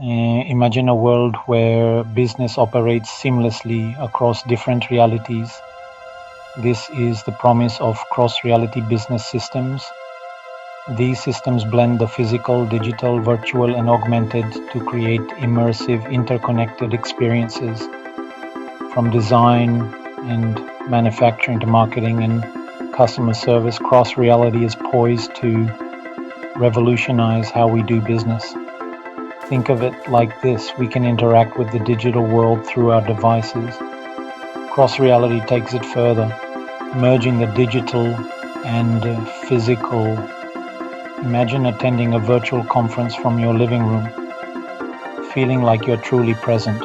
Imagine a world where business operates seamlessly across different realities. This is the promise of cross-reality business systems. These systems blend the physical, digital, virtual, and augmented to create immersive, interconnected experiences. From design and manufacturing to marketing and customer service, cross-reality is poised to revolutionize how we do business. Think of it like this: we can interact with the digital world through our devices. Cross-reality takes it further, merging the digital and physical. Imagine attending a virtual conference from your living room, feeling like you're truly present.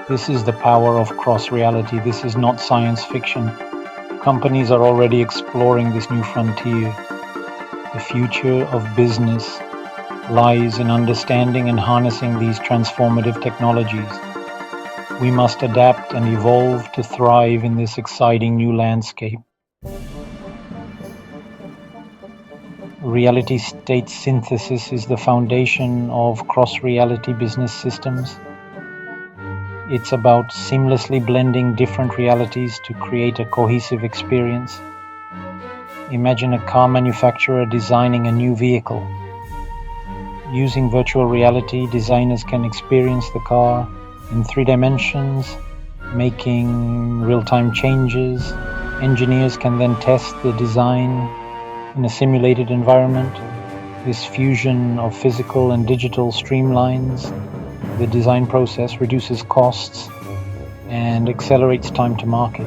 This is the power of cross-reality. This is not science fiction. Companies are already exploring this new frontier. The future of business lies in understanding and harnessing these transformative technologies. We must adapt and evolve to thrive in this exciting new landscape. Reality state synthesis is the foundation of cross-reality business systems. It's about seamlessly blending different realities to create a cohesive experience. Imagine a car manufacturer designing a new vehicle. Using virtual reality, designers can experience the car in 3 dimensions, making real-time changes. Engineers can then test the design in a simulated environment. This fusion of physical and digital streamlines the design process, reduces costs, and accelerates time to market.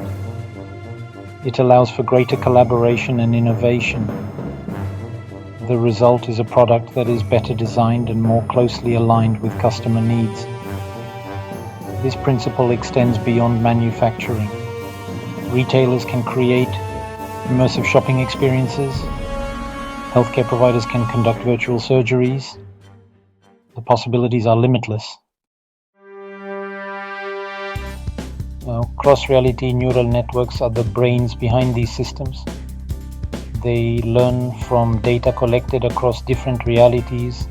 It allows for greater collaboration and innovation. The result is a product that is better designed and more closely aligned with customer needs. This principle extends beyond manufacturing. Retailers can create immersive shopping experiences. Healthcare providers can conduct virtual surgeries. The possibilities are limitless. Cross-reality neural networks are the brains behind these systems. They learn from data collected across different realities,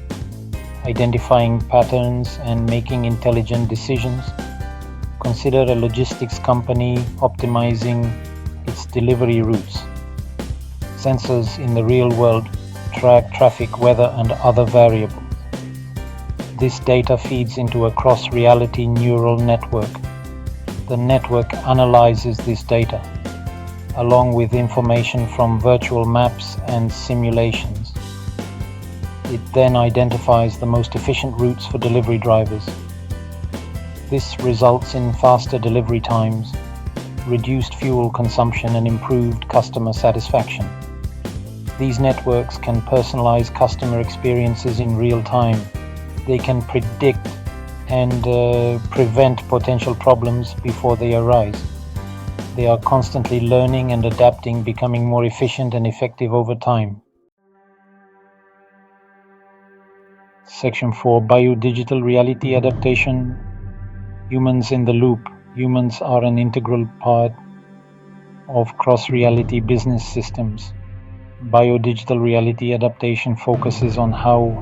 identifying patterns and making intelligent decisions. Consider a logistics company optimizing its delivery routes. Sensors in the real world track traffic, weather, and other variables. This data feeds into a cross-reality neural network. The network analyzes this data, along with information from virtual maps and simulations. It then identifies the most efficient routes for delivery drivers. This results in faster delivery times, reduced fuel consumption, and improved customer satisfaction. These networks can personalize customer experiences in real time. They can predict and prevent potential problems before they arise. They are constantly learning and adapting, becoming more efficient and effective over time. Section 4. Biodigital reality adaptation. Humans in the loop. Humans are an integral part of cross-reality business systems. Biodigital reality adaptation focuses on how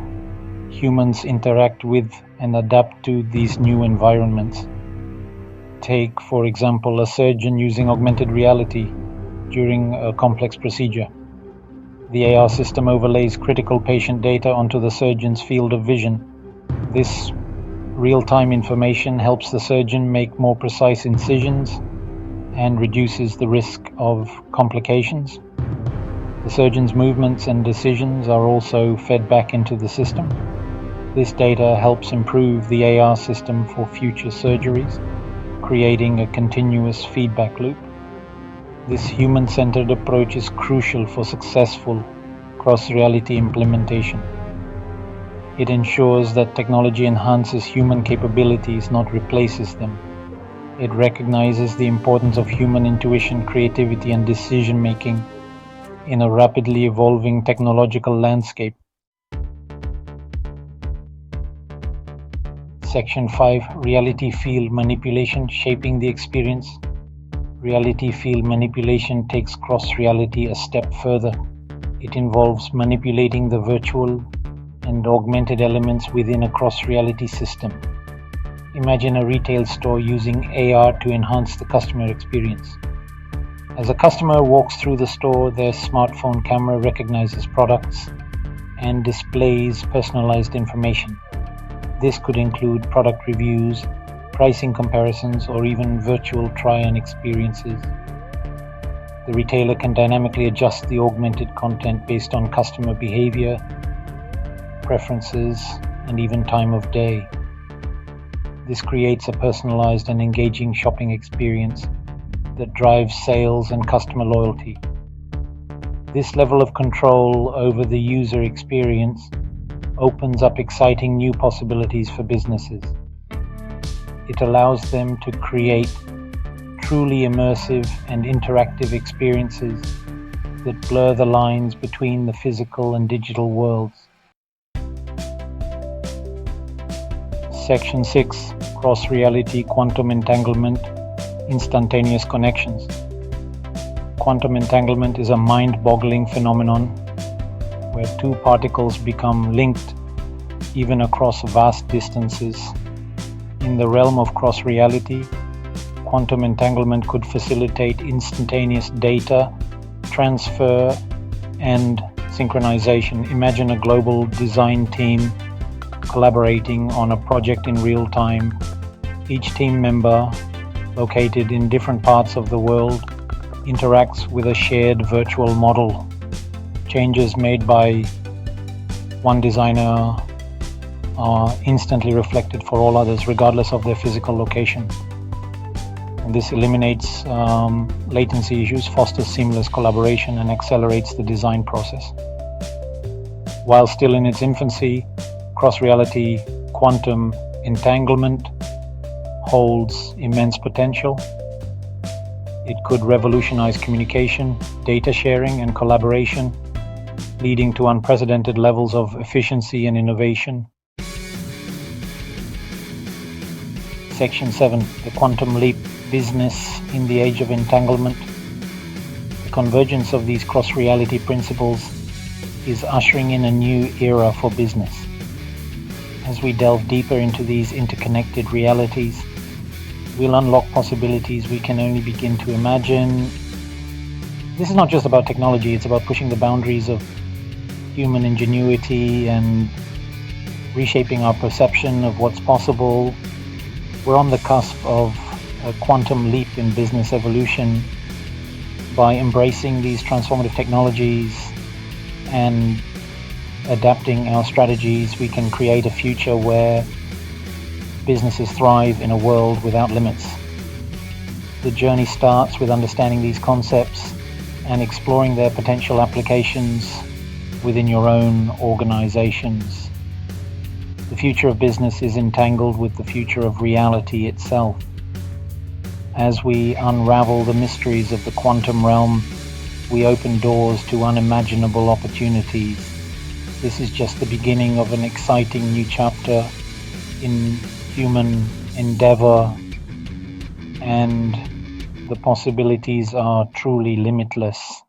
humans interact with and adapt to these new environments. Take, for example, a surgeon using augmented reality during a complex procedure. The AR system overlays critical patient data onto the surgeon's field of vision. This real-time information helps the surgeon make more precise incisions and reduces the risk of complications. The surgeon's movements and decisions are also fed back into the system. This data helps improve the AR system for future surgeries, creating a continuous feedback loop. This human-centered approach is crucial for successful cross-reality implementation. It ensures that technology enhances human capabilities, not replaces them. It recognizes the importance of human intuition, creativity, and decision-making in a rapidly evolving technological landscape. Section 5. Reality field manipulation, shaping the experience. Reality field manipulation takes cross-reality a step further. It involves manipulating the virtual and augmented elements within a cross-reality system. Imagine a retail store using AR to enhance the customer experience. As a customer walks through the store, their smartphone camera recognizes products and displays personalized information. This could include product reviews, pricing comparisons, or even virtual try-on experiences. The retailer can dynamically adjust the augmented content based on customer behavior, preferences, and even time of day. This creates a personalized and engaging shopping experience that drives sales and customer loyalty. This level of control over the user experience opens up exciting new possibilities for businesses. It allows them to create truly immersive and interactive experiences that blur the lines between the physical and digital worlds. Section 6: Cross-Reality, Quantum Entanglement, Instantaneous Connections. Quantum entanglement is a mind-boggling phenomenon where two particles become linked even across vast distances. In the realm of cross-reality, quantum entanglement could facilitate instantaneous data transfer and synchronization. Imagine a global design team collaborating on a project in real time. Each team member, located in different parts of the world, interacts with a shared virtual model. Changes made by one designer are instantly reflected for all others, regardless of their physical location. And this eliminates latency issues, fosters seamless collaboration, and accelerates the design process. While still in its infancy, cross-reality quantum entanglement holds immense potential. It could revolutionize communication, data sharing, and collaboration, leading to unprecedented levels of efficiency and innovation. Section 7: The Quantum Leap, Business in the Age of Entanglement. The convergence of these cross-reality principles is ushering in a new era for business. As we delve deeper into these interconnected realities, we'll unlock possibilities we can only begin to imagine. This is not just about technology, it's about pushing the boundaries of human ingenuity and reshaping our perception of what's possible. We're on the cusp of a quantum leap in business evolution. By embracing these transformative technologies and adapting our strategies, we can create a future where businesses thrive in a world without limits. The journey starts with understanding these concepts and exploring their potential applications within your own organizations. The future of business is entangled with the future of reality itself. As we unravel the mysteries of the quantum realm, we open doors to unimaginable opportunities. This is just the beginning of an exciting new chapter in human endeavor, and the possibilities are truly limitless.